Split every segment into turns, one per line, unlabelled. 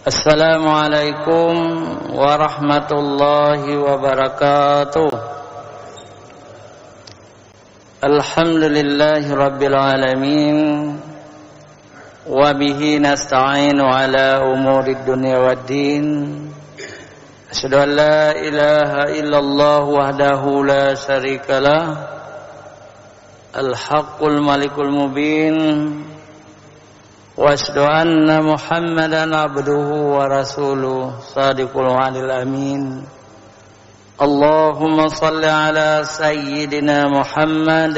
Assalamualaikum warahmatullahi wabarakatuh. Alhamdulillahi rabbil alamin. Wa bihi nasta'inu ala umurid dunya waddin. Asyhadu an la ilaha illallah wahdahu la syarikalah. Al-haqqul malikul mubin. Wa asyhadu anna Muhammadan abduhu wa rasuluh shadiqul wa'dil amin. Allahumma salli ala sayyidina Muhammad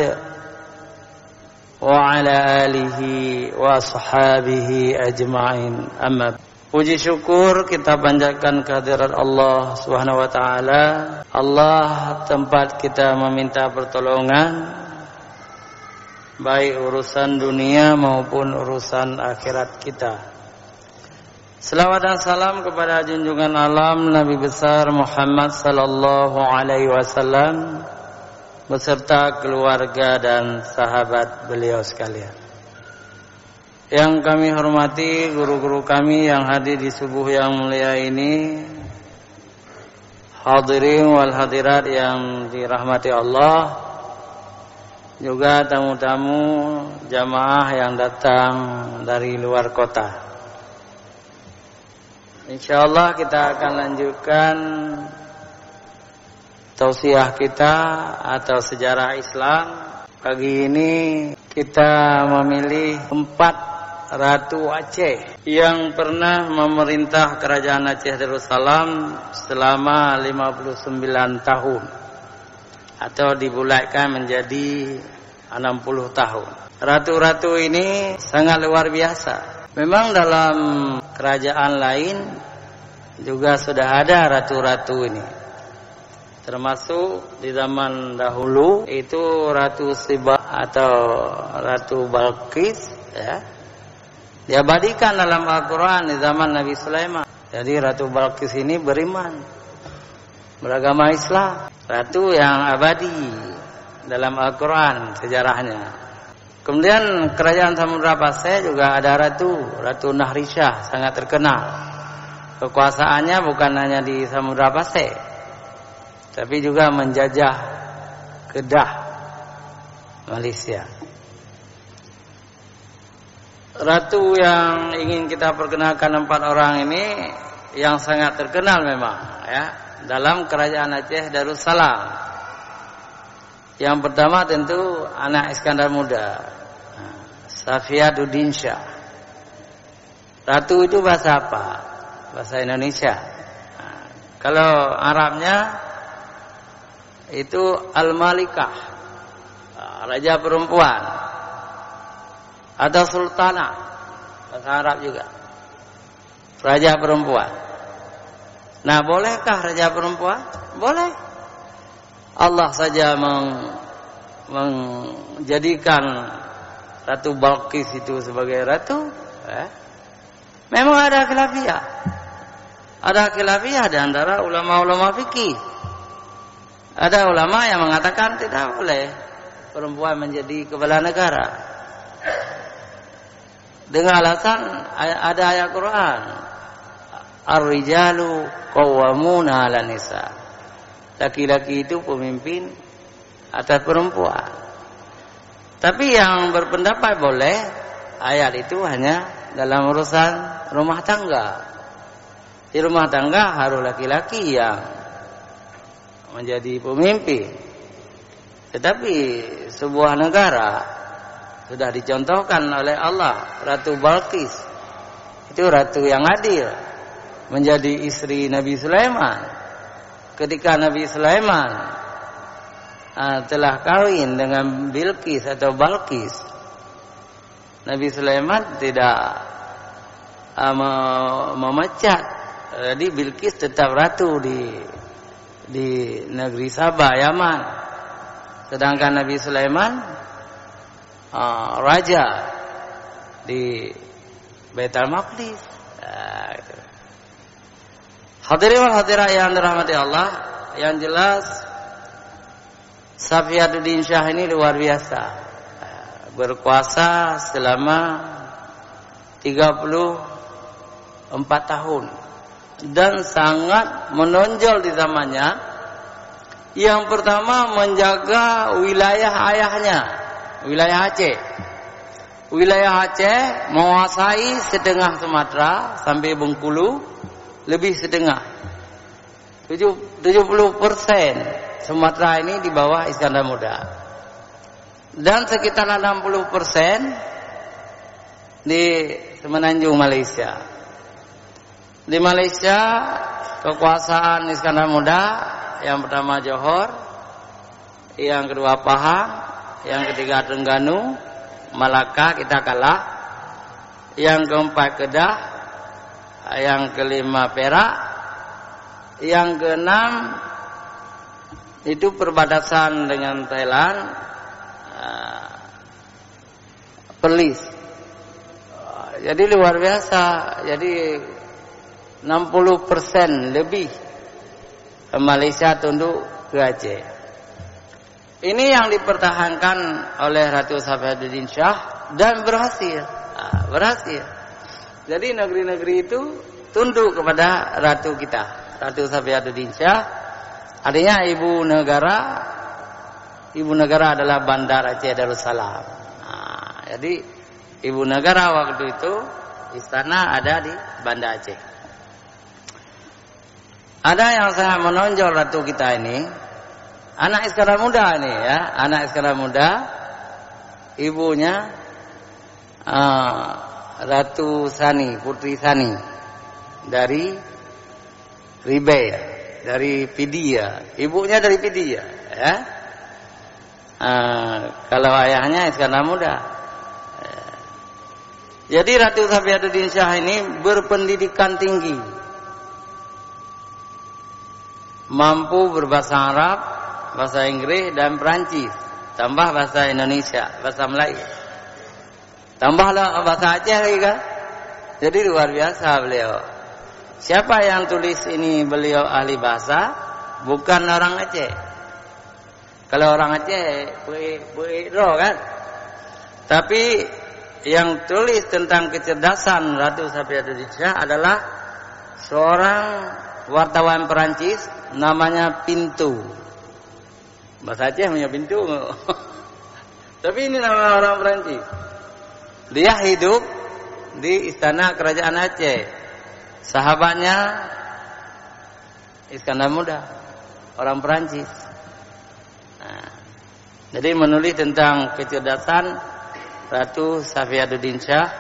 wa ala alihi wa ashabihi ajma'in. Amma puji syukur kita panjatkan kehadirat Allah Subhanahu wa taala. Allah tempat kita meminta pertolongan baik urusan dunia maupun urusan akhirat kita. Selawat dan salam kepada junjungan alam Nabi besar Muhammad sallallahu alaihi wasallam beserta keluarga dan sahabat beliau sekalian. Yang kami hormati guru-guru kami yang hadir di subuh yang mulia ini, hadirin wal hadirat yang dirahmati Allah, juga tamu-tamu jamaah yang datang dari luar kota. Insyaallah kita akan lanjutkan tausiah kita atau sejarah Islam. Pagi ini kita memilih 4 Ratu Aceh yang pernah memerintah kerajaan Aceh Darussalam selama 59 tahun. Atau dibulatkan menjadi 60 tahun. Ratu-ratu ini sangat luar biasa. Memang dalam kerajaan lain juga sudah ada ratu-ratu ini. Termasuk di zaman dahulu itu Ratu Siba atau Ratu Balqis, ya. Diabadikan dalam Al-Quran di zaman Nabi Sulaiman. Jadi Ratu Balqis ini beriman, beragama Islam. Ratu yang abadi dalam Al-Quran sejarahnya. Kemudian kerajaan Samudra Pasai juga ada Ratu Nahrisyah, sangat terkenal. Kekuasaannya bukan hanya di Samudra Pasai, tapi juga menjajah Kedah, Malaysia. Ratu yang ingin kita perkenalkan 4 orang ini yang sangat terkenal memang, ya, dalam kerajaan Aceh Darussalam. Yang pertama tentu anak Iskandar Muda, Safiaduddin Shah. Ratu itu bahasa apa? Bahasa Indonesia. Kalau Arabnya itu Al-Malikah, raja perempuan, atau Sultanah, bahasa Arab juga, raja perempuan. Nah, bolehkah raja perempuan? Boleh. Allah saja menjadikan Ratu Balqis itu sebagai ratu. Memang ada khilafiyah. Ada khilafiyah di antara ulama-ulama fikih. Ada ulama yang mengatakan tidak boleh perempuan menjadi kepala negara. Dengan alasan ada ayat Quran, Ar-rijalu qawwamuna 'alan nisa. Laki-laki itu pemimpin atas perempuan. Tapi yang berpendapat boleh ayat itu hanya dalam urusan rumah tangga. Di rumah tangga harus laki-laki yang menjadi pemimpin. Tetapi sebuah negara sudah dicontohkan oleh Allah, Ratu Balqis itu ratu yang adil, menjadi istri Nabi Sulaiman. Ketika Nabi Sulaiman telah kawin dengan Bilqis atau Balqis, Nabi Sulaiman tidak memecat. Jadi Bilqis tetap ratu di negeri Sabah, Yaman. Sedangkan Nabi Sulaiman raja di Baitul Maqdis. Hadirin wal hadirat yang dirahmati Allah, yang jelas Safiaduddin Shah ini luar biasa. Berkuasa selama 30 4 tahun dan sangat menonjol di zamannya. Yang pertama menjaga wilayah ayahnya, wilayah Aceh. Wilayah Aceh menguasai setengah Sumatera sampai Bengkulu, lebih setengah. 70% Sumatera ini di bawah Iskandar Muda. Dan sekitar 60% di semenanjung Malaysia. Di Malaysia kekuasaan Iskandar Muda yang pertama Johor, yang kedua Pahang, yang ketiga Terengganu, Malaka kita kalah, yang keempat Kedah, yang kelima Perak, yang keenam itu perbatasan dengan Thailand, Perlis. Jadi luar biasa. Jadi 60% lebih Malaysia tunduk ke Aceh. Ini yang dipertahankan oleh Ratu Safiatuddin Shah dan berhasil. Berhasil. Jadi negeri-negeri itu tunduk kepada ratu kita, Ratu Safiatuddin Shah. Artinya ibu negara. Ibu negara adalah Bandar Aceh Darussalam. Jadi ibu negara waktu itu istana ada di Banda Aceh. Ada yang sangat menonjol ratu kita ini, anak Iskandar Muda ini ya, anak Iskandar Muda, ibunya Ratu Sani, Putri Sani dari Ribe, dari Pidia, ibunya dari Pidia, ya. Kalau ayahnya Iskandar Muda. Jadi Ratu Safiatuddin Shah ini berpendidikan tinggi, mampu berbahasa Arab, bahasa Inggris dan Perancis, tambah bahasa Indonesia, bahasa Melayu, tambahlah bahasa Aceh lagi kan. Jadi luar biasa beliau. Siapa yang tulis ini beliau ahli bahasa, bukan orang Aceh. Kalau orang Aceh Bro kan. Tapi yang tulis tentang kecerdasan Ratu Safiatuddin Shah adalah seorang wartawan Perancis namanya Pintu. Bahasa Aceh punya Pintu. Tapi ini nama orang Perancis. Dia hidup di istana kerajaan Aceh. Sahabatnya Iskandar Muda, orang Perancis. Jadi menulis tentang kecerdasan Ratu Safiatuddin Shah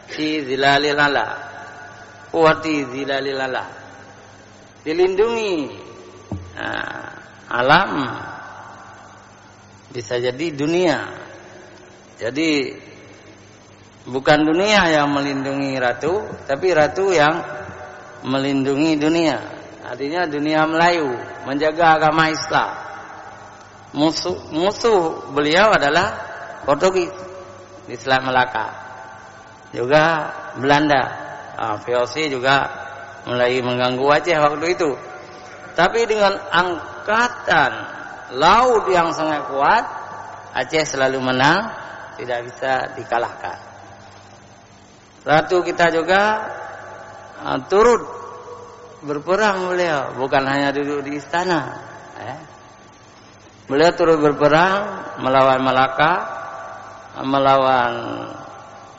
fi zilalil ala, kuwati zilalil ala, dilindungi alam, bisa jadi dunia. Jadi bukan dunia yang melindungi ratu, tapi ratu yang melindungi dunia. Artinya dunia Melayu, menjaga agama Islam. Musuh beliau adalah Portugis di Selat Melaka, juga Belanda. VOC juga mulai mengganggu Aceh waktu itu. Tapi dengan angkatan laut yang sangat kuat, Aceh selalu menang, tidak bisa dikalahkan. Ratu kita juga turut berperang beliau, bukan hanya duduk di istana. Beliau turut berperang melawan Malaka, melawan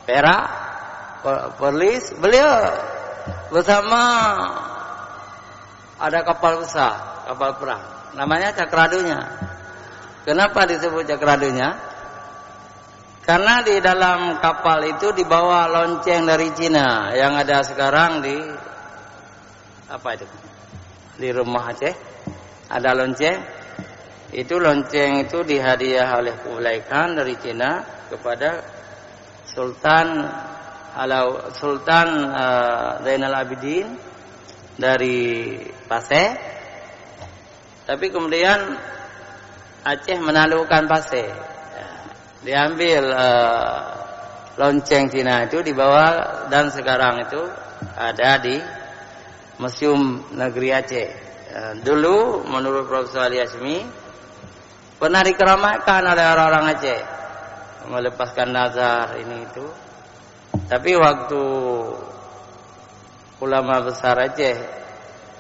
Perak, Perlis. Beliau bersama ada kapal besar, kapal perang, namanya Cakradunya. Kenapa disebut Cakradunya? Karena di dalam kapal itu dibawa lonceng dari Cina yang ada sekarang di di rumah Aceh. Ada lonceng. Itu lonceng itu dihadiah oleh Kublai Khan dari Cina kepada Sultan Zainal Abidin dari Pasir. Tapi kemudian Aceh menaklukkan Pasir. Diambil lonceng Cina itu dibawa, dan sekarang itu ada di Museum Negeri Aceh. Dulu menurut Profesor Ali Hashmi pernah dikeramatkan oleh orang-orang Aceh, melepaskan nazar ini itu. Tapi waktu ulama besar Aceh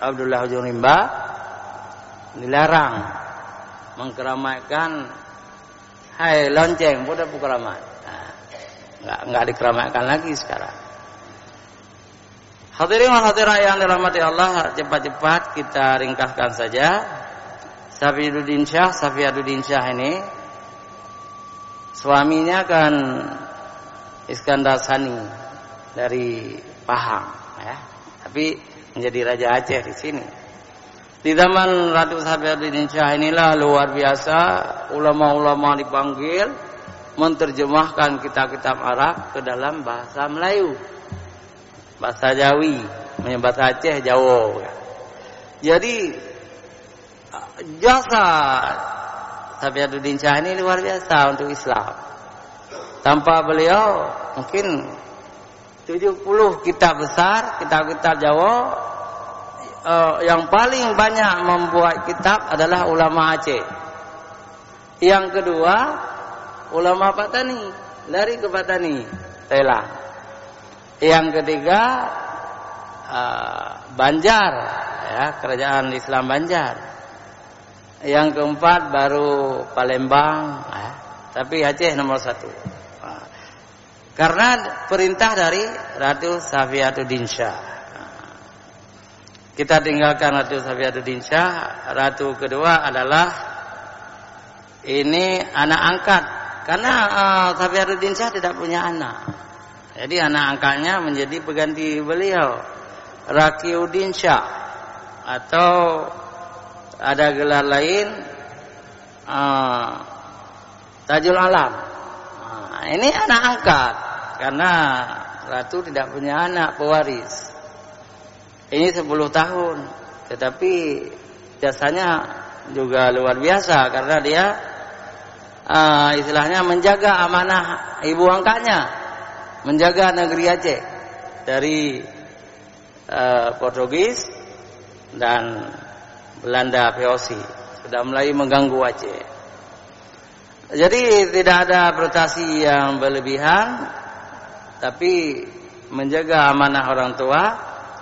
Abdullah Ujung Rimba dilarang mengkeramaikan hai lonceng, udah keramat. Enggak dikeramatkan lagi sekarang. Hadirin wa hadirat yang dirahmati Allah, cepat-cepat kita ringkaskan saja. Safiuddin Syah ini suaminya kan Iskandar Sani dari Pahang, ya. Tapi menjadi Raja Aceh di sini. Di zaman Ratu Safiuddin Syah inilah luar biasa ulama-ulama dipanggil menerjemahkan kitab-kitab Arab ke dalam bahasa Melayu, bahasa Jawi, bahasa Aceh, Jawa. Jadi jasa Safiuddin Syah ini luar biasa untuk Islam. Tanpa beliau mungkin 70 kitab besar, kitab-kitab Jawa, yang paling banyak membuat kitab adalah ulama Aceh. Yang kedua ulama Patani, lari ke Patani, Thailand. Yang ketiga Banjar, ya, kerajaan Islam Banjar. Yang keempat baru Palembang, ya. Tapi Aceh nomor 1. Karena perintah dari Ratu Safiuddin Syah. Kita tinggalkan Ratu Safiuddin Syah. Ratu kedua adalah ini anak angkat. Karena Safiuddin Syah tidak punya anak. Jadi anak angkatnya menjadi pengganti beliau, Rakiuddin Syah, atau ada gelar lain Tajul Alam. Ini anak angkat karena Ratu tidak punya anak pewaris. Ini 10 tahun, tetapi jasanya juga luar biasa karena dia istilahnya menjaga amanah ibu angkatnya, menjaga negeri Aceh dari Portugis dan Belanda VOC sudah mulai mengganggu Aceh. Jadi tidak ada prestasi yang berlebihan, tapi menjaga amanah orang tua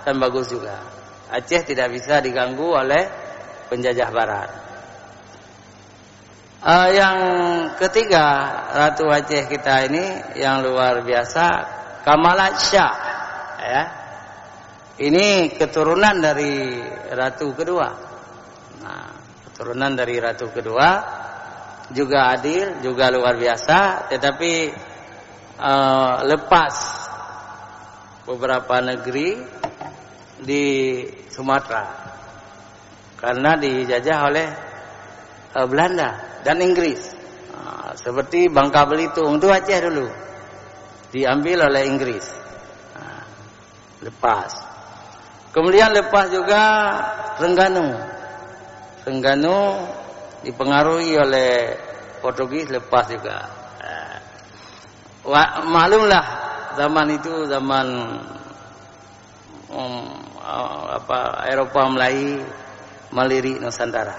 kan bagus juga. Aceh tidak bisa diganggu oleh penjajah Barat. Yang ketiga, Ratu Aceh kita ini yang luar biasa, Kamalat Syah, ya. Ini keturunan dari Ratu kedua. Nah, keturunan dari Ratu kedua juga adil, juga luar biasa, tetapi lepas beberapa negeri di Sumatera karena dijajah oleh Belanda dan Inggris. Seperti Bangka Belitung itu Aceh dulu diambil oleh Inggris. Lepas. Kemudian lepas juga Rengganu. Rengganu dipengaruhi oleh Portugis, lepas juga. Maklumlah zaman itu zaman Eropa Melayu melirik Nusantara.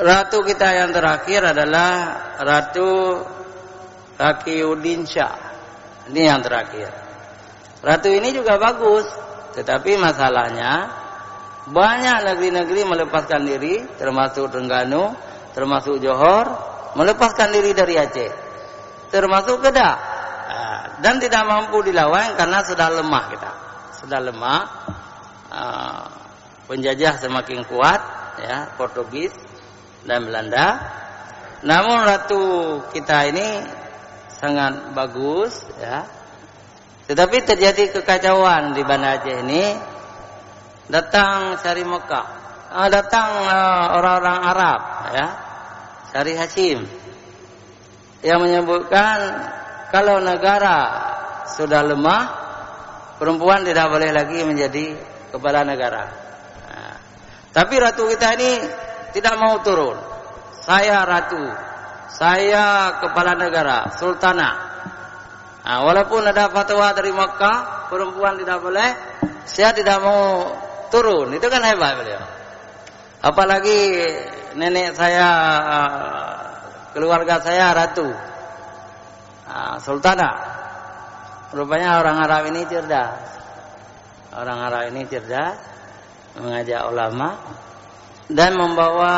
Ratu kita yang terakhir adalah Ratu Rakiuddin Syah. Ini yang terakhir. Ratu ini juga bagus, tetapi masalahnya banyak negeri-negeri melepaskan diri, termasuk Terengganu, termasuk Johor, melepaskan diri dari Aceh, termasuk Kedah, dan tidak mampu dilawan karena sudah lemah kita, sudah lemah. Penjajah semakin kuat, ya, Portugis dan Belanda. Namun Ratu kita ini sangat bagus, ya. Tetapi terjadi kekacauan di Banda Aceh ini. Datang Syarif Mekah, datang orang-orang Arab, ya, Syarif Hashim, yang menyebutkan kalau negara sudah lemah, perempuan tidak boleh lagi menjadi kepala negara. Tapi Ratu kita ini tidak mau turun. Saya Ratu, saya kepala negara, Sultanah. Walaupun ada fatwa dari Mekah, perempuan tidak boleh, saya tidak mau turun. Itu kan hebat beliau. Apalagi nenek saya, keluarga saya Ratu, Sultanah. Rupanya orang Arab ini cerdas. Orang Arab ini cerdas, mengajak ulama dan membawa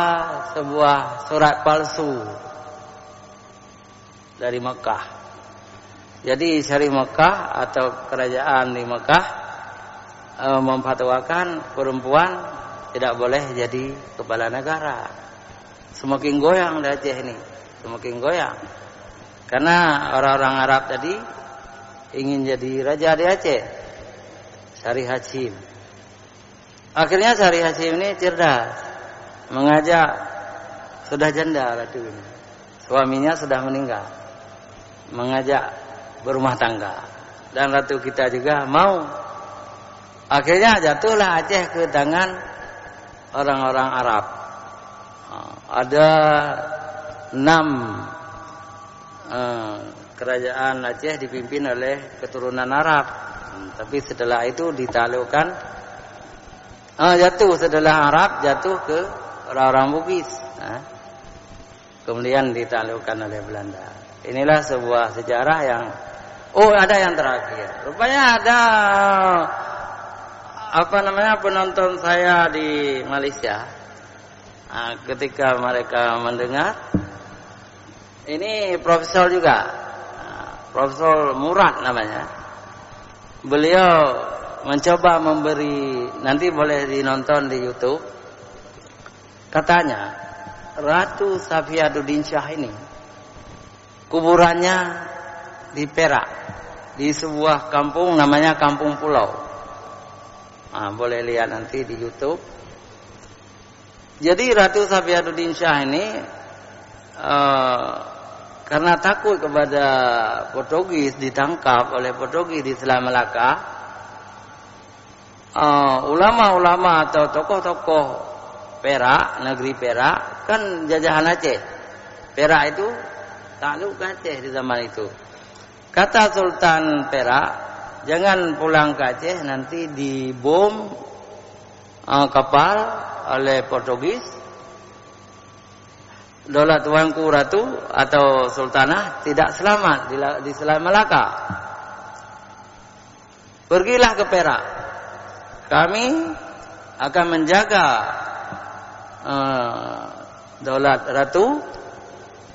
sebuah surat palsu dari Mekah. Jadi Syarif Mekah atau kerajaan di Mekah memfatwakan perempuan tidak boleh jadi kepala negara. Semakin goyang di Aceh ini, semakin goyang. Karena orang-orang Arab tadi ingin jadi raja di Aceh, Syarif Hashim. Akhirnya Syarif Hashim ini cerdas, mengajak, sudah janda ratu ini, suaminya sudah meninggal, mengajak berumah tangga, dan ratu kita juga mau. Akhirnya jatuhlah Aceh ke tangan orang-orang Arab. Ada 6 kerajaan Aceh dipimpin oleh keturunan Arab. Tapi setelah itu ditaklukkan, jatuh setelah Arab jatuh ke orang-orang Bugis. Kemudian ditaklukkan oleh Belanda. Inilah sebuah sejarah yang ada yang terakhir. Rupanya ada penonton saya di Malaysia. Ketika mereka mendengar, ini profesor juga, Profesor Murad namanya. Beliau mencoba memberi, nanti boleh dinonton di YouTube. Katanya Ratu Safiaduddin Shah ini kuburannya di Perak, di sebuah kampung namanya Kampung Pulau. Boleh lihat nanti di YouTube. Jadi Ratu Safiaduddin Shah ini karena takut kepada Portugis, ditangkap oleh Portugis di Selat Melaka, ulama-ulama atau tokoh-tokoh Perak, negeri Perak, kan jajahan Aceh. Perak itu takluk ke Aceh di zaman itu. Kata Sultan Perak, jangan pulang ke Aceh, nanti dibom kapal oleh Portugis. Daulat tuanku ratu atau sultanah tidak selamat di Selat Melaka. Pergilah ke Perak. Kami akan menjaga daulat ratu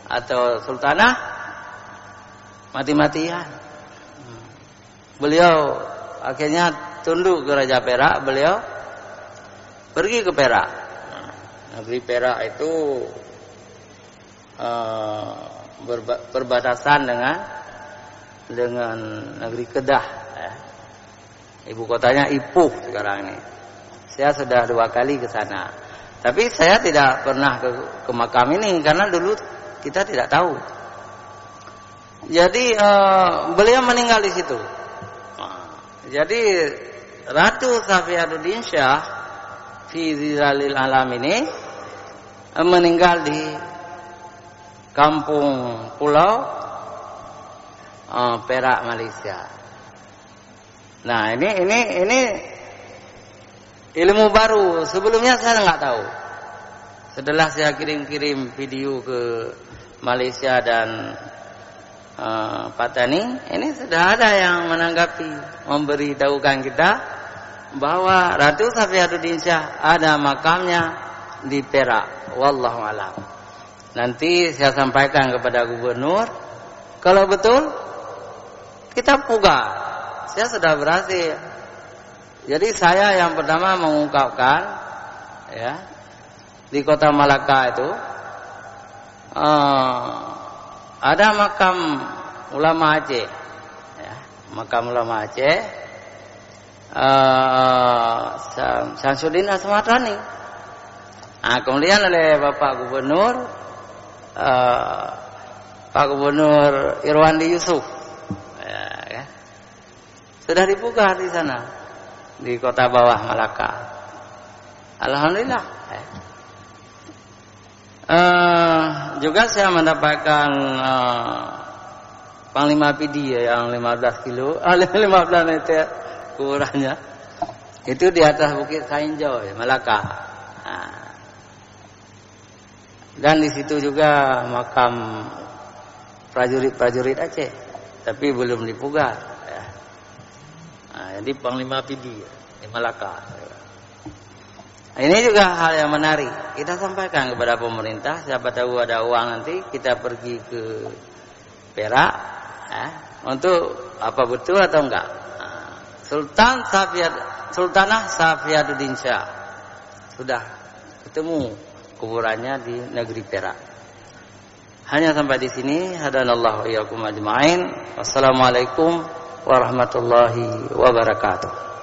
atau sultanah mati-matian. Beliau akhirnya tunduk ke Raja Perak. Beliau pergi ke Perak. Negeri Perak itu berbatasan dengan negeri Kedah. Ibu kotanya Ipuh sekarang ini. Saya sudah 2 kali ke sana. Tapi saya tidak pernah ke makam ini karena dulu kita tidak tahu. Jadi beliau meninggal di situ. Jadi Ratu Safiaduddin Shah fi Zilalil Alam ini meninggal di Kampung Pulau Perak, Malaysia. Nah, ini ilmu baru. Sebelumnya saya nggak tahu. Setelah saya kirim-kirim video ke Malaysia dan Patani, ini sudah ada yang menanggapi, memberitahukan kita bahwa Ratu Safiaduddin Shah ada makamnya di Perak. Wallahu a'lam. Nanti saya sampaikan kepada gubernur. Kalau betul, kita pugar. Saya sudah berhasil. Jadi saya yang pertama mengungkapkan, ya, di kota Malaka itu ada makam ulama Aceh, ya, makam ulama Aceh, Syamsuddin Asmatrani. Kemudian oleh Bapak Gubernur, Pak Gubernur Irwandi Yusuf, ya, sudah dipugar di sana, di kota bawah Malaka. Alhamdulillah. Juga saya mendapatkan Panglima PD yang 15 kilo, 15 meter ukurannya. Itu di atas Bukit Sainjau, Malaka. Dan di situ juga makam prajurit-prajurit Aceh, tapi belum dipugar. Ya. Jadi Panglima PD. di Malaka. Ini juga hal yang menarik. Kita sampaikan kepada pemerintah, siapa tahu ada uang nanti kita pergi ke Perak untuk apa betul atau enggak. Sultanah Safiaduddin Shah sudah ketemu kuburannya di negeri Perak. Hanya sampai di sini. Hadanallahu iyyakum ajma'in. Wassalamualaikum warahmatullahi wabarakatuh.